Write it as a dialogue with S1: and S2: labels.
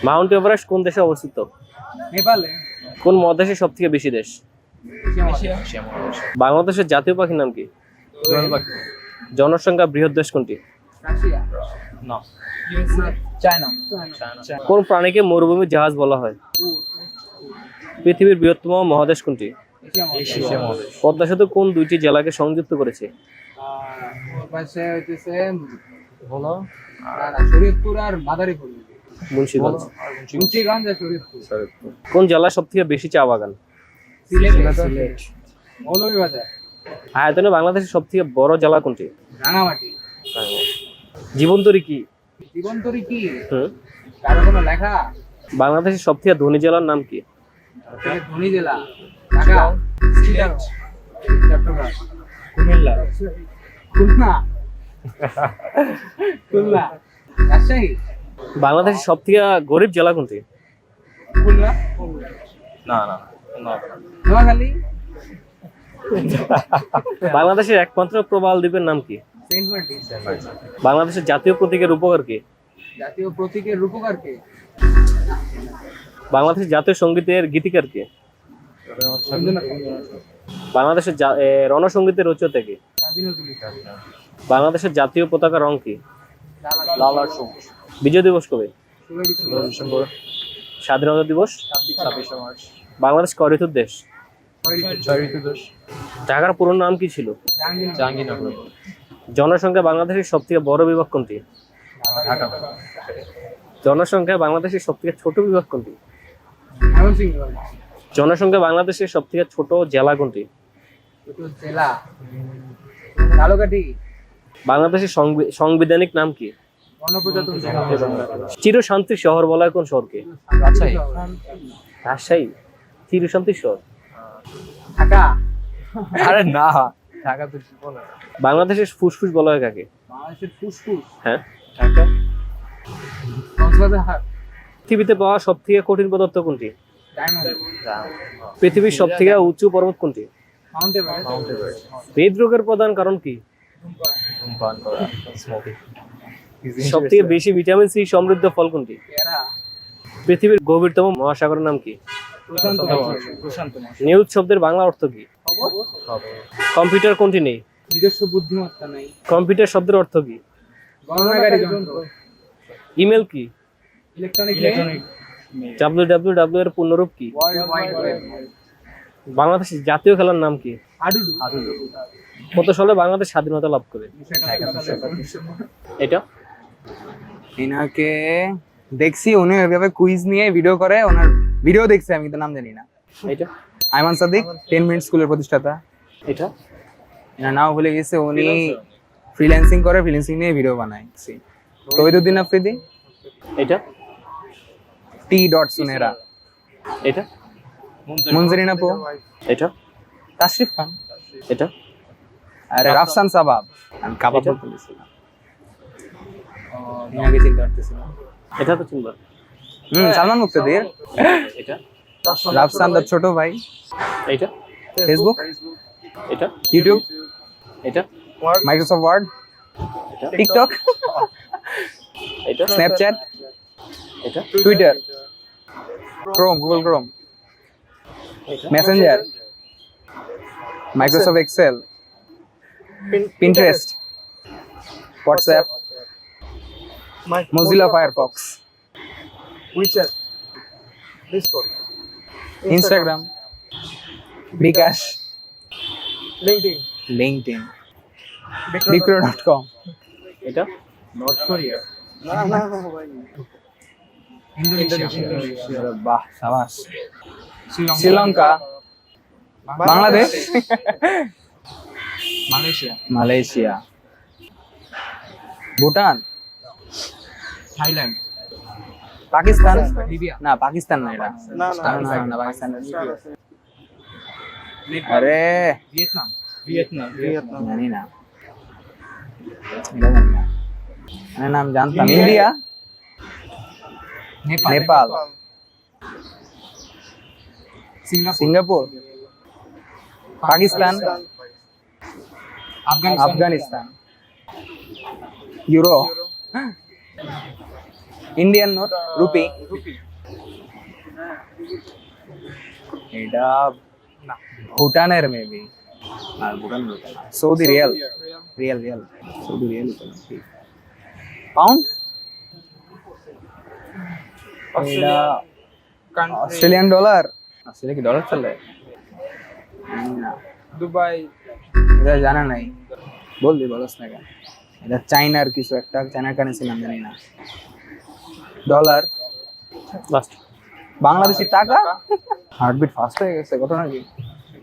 S1: Mount Everest কোন দেশে অবস্থিত?
S2: নেপালে।
S1: কোন মহাদেশে সব থেকে বেশি দেশ?
S2: এশিয়া মহাদেশ।
S1: বাংলাদেশের জাতীয় পাখির নাম কি?
S2: দোয়েল পাখি।
S1: জনসংখ্যা বৃহৎ দেশ কোনটি?
S2: রাশিয়া। না। চায়না।
S1: কোন প্রাণীকে মরুভূমির জাহাজ বলা হয়? পৃথিবীর বৃহত্তম মহাদেশ কোনটি?
S2: এশিয়া মহাদেশ।
S1: পদ্মা সেতু কোন দুইটি জেলাকে সংযুক্ত করেছে?
S2: ওর পাশে হইতেছে বলো শরীয়তপুর আর মাদারীপুর।
S1: মুন্সিগঞ্জ।
S2: মুন্সিগঞ্জ আর শরীয়তপুর।
S1: কোন জেলায় সব থেকে বেশি চা বাগান?
S2: সিলেট। মৌলভীবাজার।
S1: আয়তনে বাংলাদেশের সব থেকে বড় জেলা কোনটি?
S2: রাঙামাটি।
S1: জীবন্তরী কি?
S2: জীবন্তরী কি?
S1: হুম।
S2: কারো কোনো লেখা?
S1: বাংলাদেশের সব থেকে ধনী জেলার নাম কি?
S2: ধনী জেলা ঢাকা, সিলেট, চট্টগ্রাম, কুমিল্লা, খুলনা, খুলনা, রাজশাহী।
S1: বাংলাদেশের সব থেকে গরিব জেলা কোনটি?
S2: খুলনা,
S1: না।
S2: নোয়াখালী,
S1: বাংলাদেশের একমাত্র প্রবাল দ্বীপের নাম কি?
S2: সেন্ট মার্টিন।
S1: বাংলাদেশের জাতীয় প্রতীকের রূপকার কি?
S2: জাতীয় প্রতীকের রূপকার কে?
S1: বাংলাদেশের জাতীয় সঙ্গীতের গীতিকার কে? বাংলাদেশের রণসঙ্গীতের রচয়িতা কে? বাংলাদেশের জাতীয় পতাকা রং কি?
S2: লাল আর সবুজ।
S1: বিজয় দিবস কবে?
S2: ডিসেম্বর,
S1: স্বাধীনতা দিবস?
S2: 26 মার্চ।
S1: বাংলাদেশ কয় ঋতুর দেশ?
S2: 6 ঋতু দেশ।
S1: ঢাকার পুরো নাম কি ছিল?
S2: জাহাঙ্গীরনগর।
S1: জনসংখ্যা বাংলাদেশের সব থেকে বড় বিভাগ কোনটি?
S2: ঢাকা।
S1: জনসংখ্যা বাংলাদেশের সব থেকে ছোট বিভাগ কোনটি?
S2: ময়মনসিংহ।
S1: জনসংখ্যা বাংলাদেশের সব থেকে ছোট জেলা কোনটি?
S2: জেলা ঝালকাঠি।
S1: বাংলাদেশের সাংবিধানিক নাম কি?
S2: গণপ্রজাতন্ত্রী বাংলাদেশ।
S1: চিরশান্তির শহর বলা হয় কোন শহরকে?
S2: রাজশাহী।
S1: রাজশাহী চিরশান্তির শহর।
S2: ঢাকা। আরে না, ঢাকা তো বলে।
S1: বাংলাদেশের ফুসফুস বলা হয় কাকে?
S2: বাংলাদেশের ফুসফুস।
S1: হ্যাঁ।
S2: ঢাকা। কক্সবাজার।
S1: পৃথিবীতে পাওয়া সব থেকে কঠিন পদার্থ কোনটি?
S2: ডায়মন্ড।
S1: পৃথিবীর সব থেকে উঁচু পর্বত কোনটি?
S2: Mount Everest.
S1: হৃদরোগের প্রধান কারণ কি?
S2: ধূমপান করা, স্মোকিং।
S1: সব থেকে বেশি ভিটামিন সি সমৃদ্ধ ফল কোনটি?
S2: পেয়ারা।
S1: পৃথিবীর গভীরতম মহাসাগরের নাম কি?
S2: প্রশান্ত মহাসাগর। প্রশান্ত মহাসাগর।
S1: নিউজ শব্দের বাংলা অর্থ কি? কম্পিউটার কোনটি নেই?
S2: নিজস্ব বুদ্ধিমত্তা নাই।
S1: কম্পিউটার শব্দের অর্থ কি?
S2: গণনাকারী যন্ত্র।
S1: ইমেল কি?
S2: ইলেকট্রনিক
S1: www এর পূর্ণরূপ কি?
S2: World wide web.
S1: বাংলাদেশের জাতীয় খেলার নাম কি?
S2: হাডুডু।
S1: কত সালে বাংলাদেশ স্বাধীনতা লাভ করে? এটা
S2: এনাকে দেখছি, উনি ওইভাবে কুইজ নিয়ে ভিডিও করে, ওনার ভিডিও দেখছি, আমি তো নাম জানি না।
S1: এটা
S2: আইমান সাদিক, 10 মিনিট স্কুলের প্রতিষ্ঠাতা।
S1: এটা
S2: এনার নাম ভুলে গেছে। উনি ফ্রিল্যান্সিং করে, ফ্রিল্যান্সিং নিয়ে ভিডিও বানায়। তৌহিদুদ্দিন আফ্রিদি।
S1: এটা
S2: টি ডট সুনেরা।
S1: এটা
S2: মুনজিরিন আপু।
S1: এটা
S2: তাশরিফ খান।
S1: এটা
S2: আর রাফসান সাবাব। আমি কাবাব
S1: এটা?
S2: বলতে গেছিলাম। এনাকে চিনতে পারতেছিলাম।
S1: এটা তো চিনবা।
S2: সালমান মুক্তাদির।
S1: এটা
S2: রাফসান দা ছোট ভাই।
S1: এটা
S2: ফেসবুক,
S1: এটা
S2: ইউটিউব,
S1: এটা
S2: মাইক্রোসফট ওয়ার্ড,
S1: এটা
S2: টিকটক,
S1: এটা
S2: স্ন্যাপচ্যাট,
S1: এটা
S2: Twitter, Chrome, Google Chrome, Messenger, Microsoft Excel, Pinterest, WhatsApp, Mozilla Firefox,
S3: WeChat, Discord,
S2: Instagram, বিকাশ,
S3: LinkedIn,
S2: লিঙ্কডইন, বিক্রয়.com,
S1: এটা
S3: North Korea,
S2: ইন্দোনেশিয়া, বাহ সাবাস, Sri Lanka, Bangladesh, Malaysia, Bhutan,
S3: Thailand,
S2: Pakistan,
S3: Libya,
S2: না পাকিস্তান না এটা,
S3: না,
S2: না পাকিস্তান না। আরে
S3: Vietnam,
S2: জানি না, এটা জানি না। মানে নাম জানতাম। India, Nepal, Singapore, Pakistan, Afghanistan, euro, Indian note rupee এটা
S3: না
S2: ভুটানের মেবি আর Bhutan Saudi riyal riyal Saudi riyal pound এটা অস্ট্রেলিয়ান ডলার অস্ট্রেলিয়া কি ডলার চলে না
S3: দুবাই
S2: এটা জানা নাই বলবি বলস না কেন এটা চাইনার কিছু একটা চাইনার কারেন্সি নাম জানি না ডলার
S1: লাস্ট
S2: বাংলাদেশি টাকা হার্টবিট ফাস্ট হয়ে গেছে ঘটনা কি